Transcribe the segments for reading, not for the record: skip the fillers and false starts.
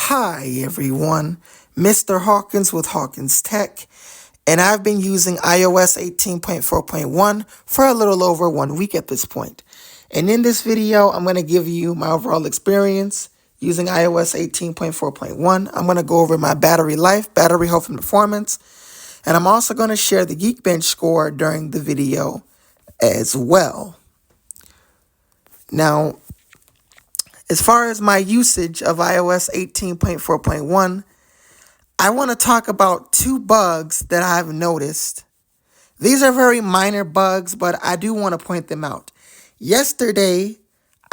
Hi everyone, Mr. Hawkins with Hawkins Tech, and I've been using iOS 18.4.1 for a little over 1 week at this point. And in this video, I'm going to give you my overall experience using iOS 18.4.1. I'm going to go over my battery life, battery health, and performance, and I'm also going to share the Geekbench score during the video as well. Now, as far as my usage of iOS 18.4.1, I want to talk about two bugs that I've noticed. These are very minor bugs, but I do want to point them out. Yesterday,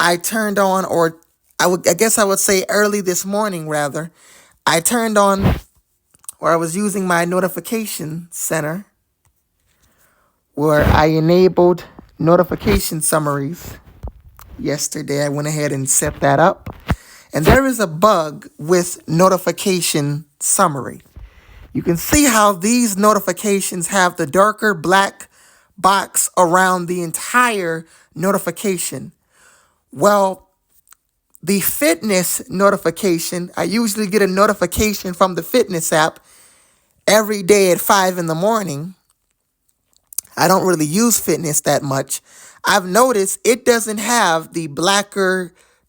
I turned on, or I guess I would say early this morning rather, I turned on, or I was using my notification center, where I enabled notification summaries. Yesterday, I went ahead and set that up. And there is a bug with notification summary. You can see how these notifications have the darker black box around the entire notification. Well, the fitness notification, I usually get a notification from the fitness app every day at 5 in the morning. I don't really use fitness that much. I've noticed it doesn't have the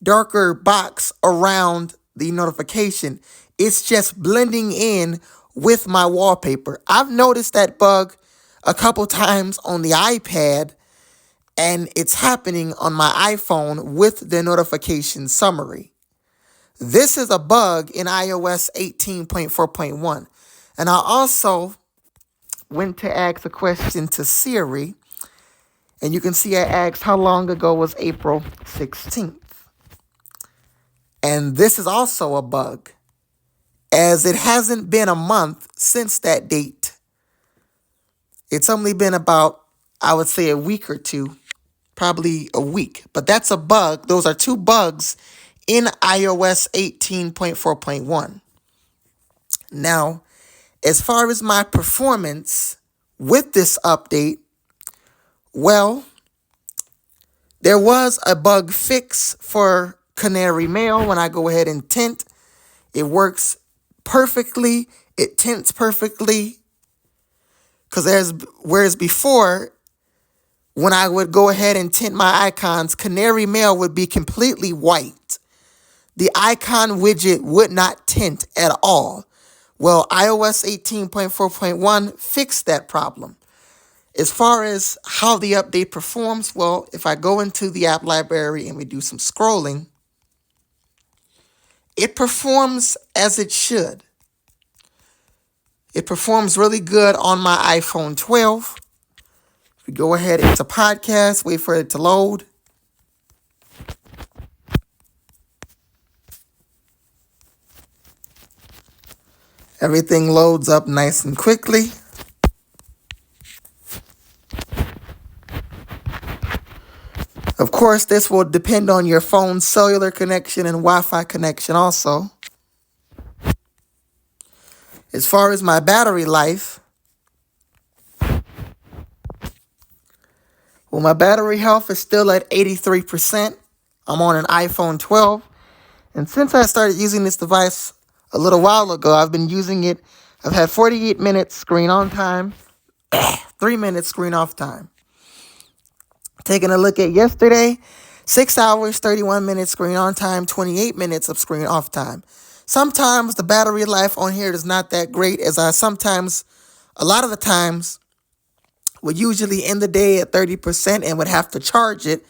darker box around the notification. It's just blending in with my wallpaper. I've noticed that bug a couple times on the iPad, and it's happening on my iPhone with the notification summary. This is a bug in iOS 18.4.1. And I also went to ask a question to Siri, and you can see I asked how long ago was April 16th. And this is also a bug, as it hasn't been a month since that date. It's only been about, I would say, a week or two, probably a week. But that's a bug. Those are two bugs in iOS 18.4.1. Now, as far as my performance with this update, well, there was a bug fix for Canary Mail. When I go ahead and tint, it works perfectly. It tints perfectly. Whereas before, when I would go ahead and tint my icons, Canary Mail would be completely white. The icon widget would not tint at all. Well, iOS 18.4.1 fixed that problem. As far as how the update performs, well, if I go into the app library and we do some scrolling, it performs as it should. It performs really good on my iPhone 12. We go ahead into podcast, wait for it to load. Everything loads up nice and quickly. Of course, this will depend on your phone's cellular connection and Wi-Fi connection also. As far as my battery life, well, my battery health is still at 83%. I'm on an iPhone 12. And since I started using this device a little while ago, I've been using it. I've had 48 minutes screen on time, 3 minutes screen off time. Taking a look at yesterday, 6 hours, 31 minutes screen on time, 28 minutes of screen off time. Sometimes the battery life on here is not that great, as a lot of the times, would usually end the day at 30% and would have to charge it.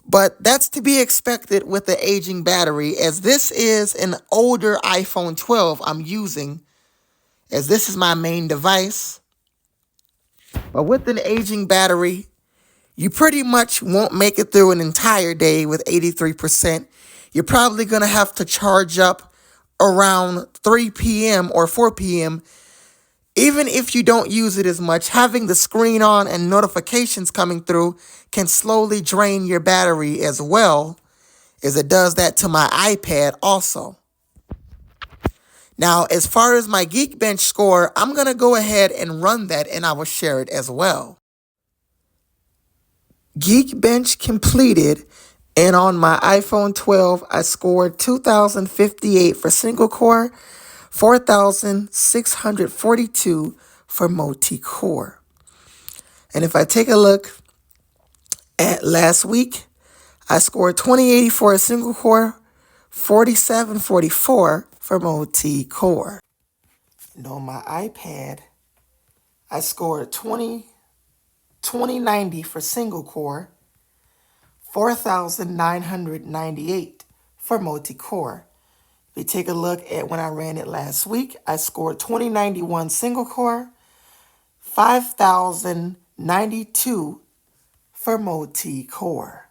But that's to be expected with the aging battery, as this is an older iPhone 12 I'm using, as this is my main device. But with an aging battery, you pretty much won't make it through an entire day with 83%. You're probably going to have to charge up around 3 p.m. or 4 p.m. Even if you don't use it as much, having the screen on and notifications coming through can slowly drain your battery as well, as it does that to my iPad also. Now, as far as my Geekbench score, I'm going to go ahead and run that, and I will share it as well. Geekbench completed And on my iPhone 12, I scored 2,058 for single core, 4,642 for multi-core. And if I take a look at last week, I scored 2080 for a single core, 4744 for multi-core. And on my iPad, I scored 2090 for single core, 4,998 for multi-core. If you take a look at when I ran it last week, I scored 2091 single core, 5,092 for multi-core.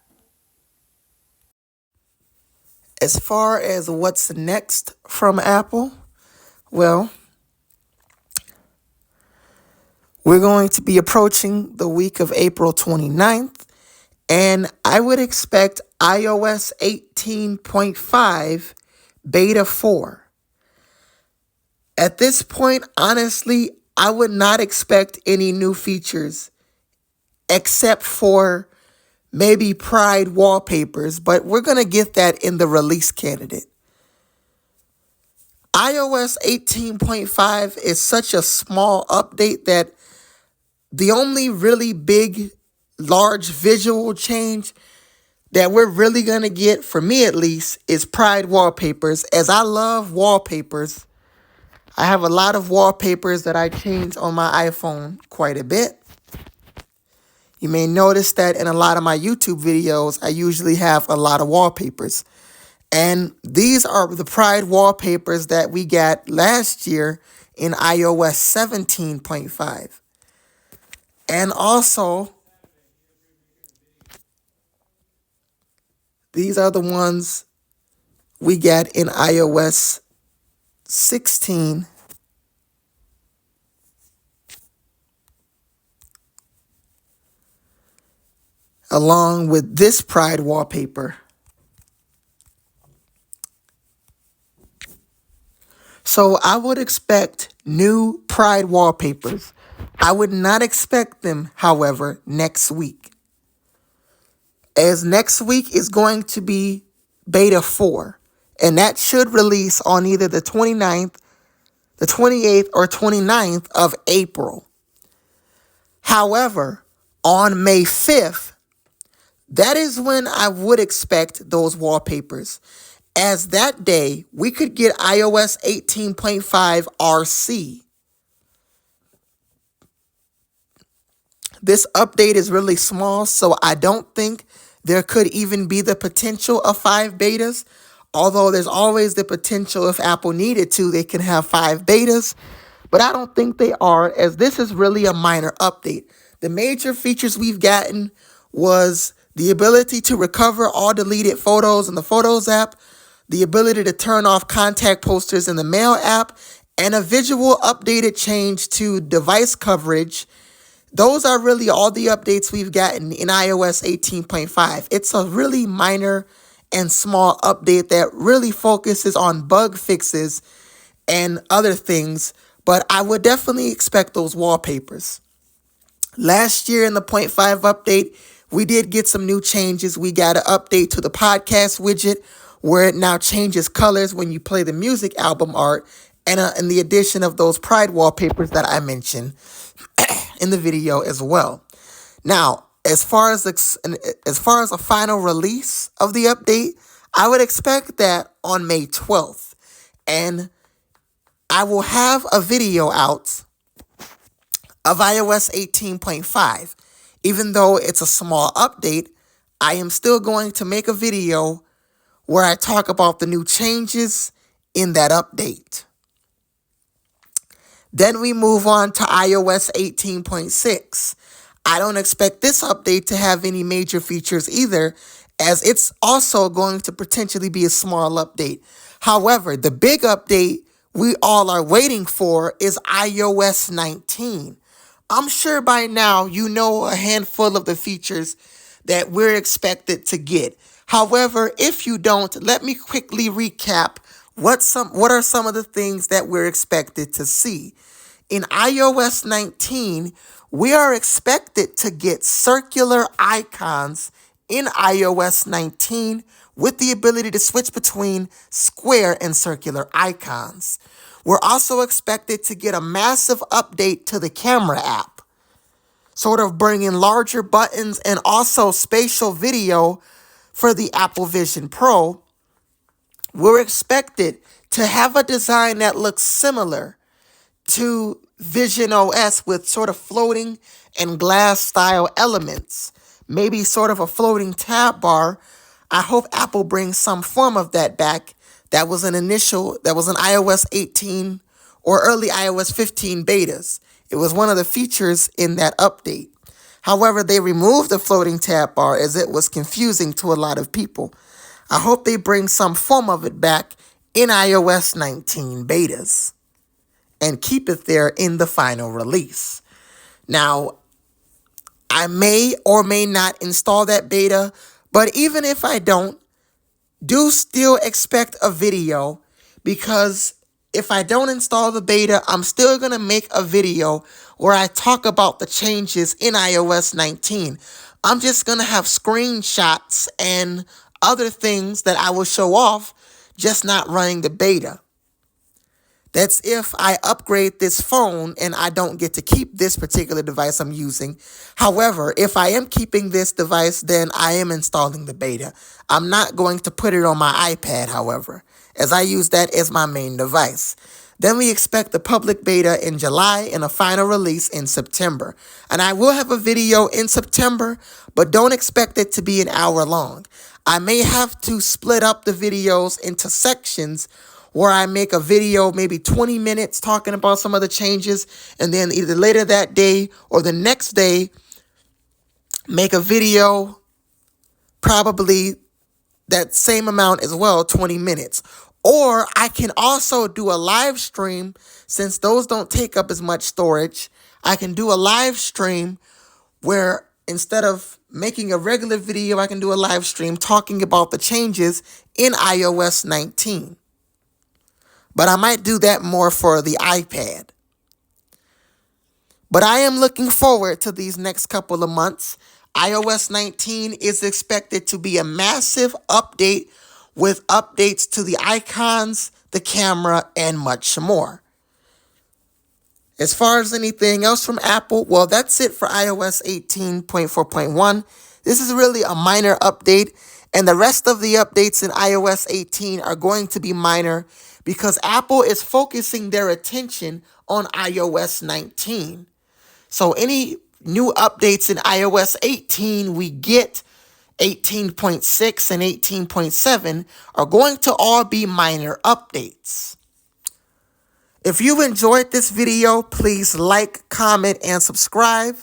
As far as what's next from Apple, well, we're going to be approaching the week of April 29th, and I would expect iOS 18.5 Beta 4. At this point, honestly, I would not expect any new features except for maybe Pride wallpapers, but we're going to get that in the release candidate. iOS 18.5 is such a small update that the only really big, large visual change that we're really going to get, for me at least, is Pride wallpapers. As I love wallpapers, I have a lot of wallpapers that I change on my iPhone quite a bit. You may notice that in a lot of my YouTube videos, I usually have a lot of wallpapers. And these are the Pride wallpapers that we got last year in iOS 17.5. And also, these are the ones we got in iOS 16. Along with this Pride wallpaper. So I would expect new Pride wallpapers. I would not expect them, however, next week. As next week is going to be Beta 4. And that should release on either the 29th, the 28th, or 29th of April. However, on May 5th, that is when I would expect those wallpapers. As that day, we could get iOS 18.5 RC. This update is really small, so I don't think there could even be the potential of 5 betas. Although there's always the potential, if Apple needed to, they can have 5 betas. But I don't think they are, as this is really a minor update. The major features we've gotten was the ability to recover all deleted photos in the Photos app, the ability to turn off contact posters in the Mail app, and a visual updated change to device coverage. Those are really all the updates we've gotten in iOS 18.5. It's a really minor and small update that really focuses on bug fixes and other things, but I would definitely expect those wallpapers. Last year in the 0.5 update, we did get some new changes. We got an update to the podcast widget where it now changes colors when you play the music album art, and the addition of those Pride wallpapers that I mentioned in the video as well. Now, as far as a final release of the update, I would expect that on May 12th. And I will have a video out of iOS 18.5. Even though it's a small update, I am still going to make a video where I talk about the new changes in that update. Then we move on to iOS 18.6. I don't expect this update to have any major features either, as it's also going to potentially be a small update. However, the big update we all are waiting for is iOS 19. I'm sure by now you know a handful of the features that we're expected to get. However, if you don't, let me quickly recap what are some of the things that we're expected to see. In iOS 19, we are expected to get circular icons in iOS 19 with the ability to switch between square and circular icons. We're also expected to get a massive update to the camera app, sort of bringing larger buttons and also spatial video for the Apple Vision Pro. We're expected to have a design that looks similar to Vision OS with sort of floating and glass style elements, maybe sort of a floating tab bar. I hope Apple brings some form of that back. That was an iOS 18 or early iOS 15 betas. It was one of the features in that update. However, they removed the floating tab bar as it was confusing to a lot of people. I hope they bring some form of it back in iOS 19 betas and keep it there in the final release. Now, I may or may not install that beta, but even if I don't, do still expect a video, because if I don't install the beta, I'm still going to make a video where I talk about the changes in iOS 19. I'm just going to have screenshots and other things that I will show off, just not running the beta. That's if I upgrade this phone and I don't get to keep this particular device I'm using. However, if I am keeping this device, then I am installing the beta. I'm not going to put it on my iPad, however, as I use that as my main device. Then we expect the public beta in July and a final release in September. And I will have a video in September, but don't expect it to be an hour long. I may have to split up the videos into sections where I make a video, maybe 20 minutes talking about some of the changes, and then either later that day or the next day, make a video, probably that same amount as well, 20 minutes. Or I can also do a live stream, since those don't take up as much storage. I can do a live stream where instead of making a regular video, I can do a live stream talking about the changes in iOS 19. But I might do that more for the iPad. But I am looking forward to these next couple of months. iOS 19 is expected to be a massive update with updates to the icons, the camera, and much more. As far as anything else from Apple, well, that's it for iOS 18.4.1. This is really a minor update, and the rest of the updates in iOS 18 are going to be minor because Apple is focusing their attention on iOS 19. So any new updates in iOS 18 we get, 18.6 and 18.7, are going to all be minor updates. If you enjoyed this video, please like, comment, and subscribe.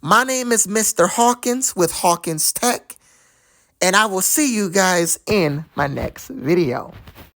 My name is Mr. Hawkins with Hawkins Tech, and I will see you guys in my next video.